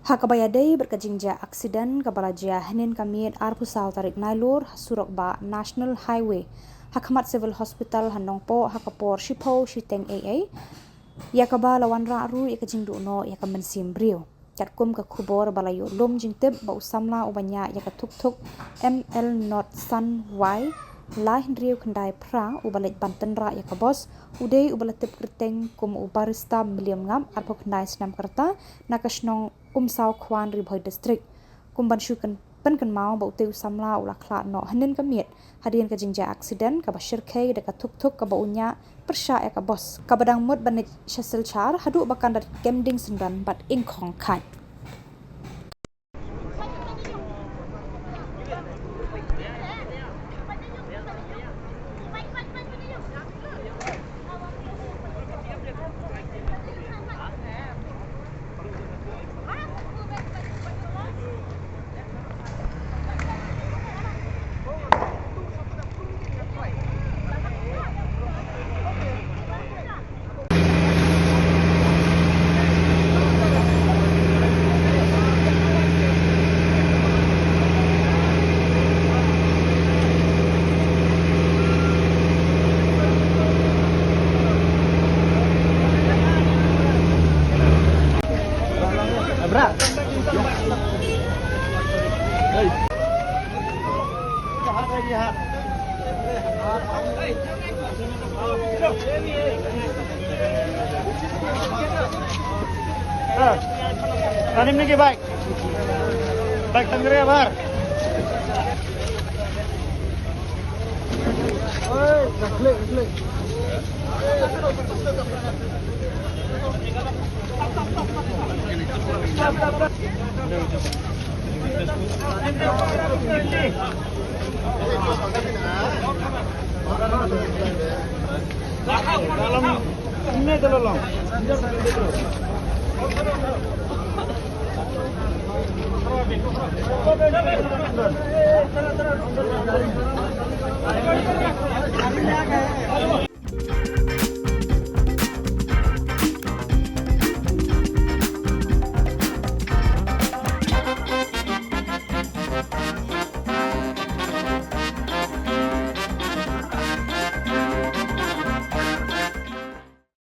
Haka bayadai berkejingjia Aksiden Khubor Hanin Kamit Arpusal Tarik Nailur Surok Ba National Highway Hakamat Civil Hospital Nongpoh Hakapor Shipo Shiteng AA Yakaba lawan Raru Yakajingdu no Yakamansim Brio Katkum ke Khubor Balayo Lom Jingtib Ba Samla ubanya Yakatuk ML Not Sun Y Lah Hendriu Kendai Pra ubalit Banten Ra Yakabos Udai ubalatip Kerteng kum ubarista Miliam Ngam Arpo Kendai Snem Kerta Nakashnong Umsawkhwan Ribhoi District kumban syukan penken mau ba uteu Samla ulah Khlad no hanin kamit hadian ke Jingjia Aksiden ka bashir kai dekat tuk ka ba unya persya ya ka bos ka badang mut banit syasil char hadu bakan dat gemding sendan bat ingkhong kai Tanim ni baik. Baik tanggere bar. Oi, klik. Dalam ini tolong.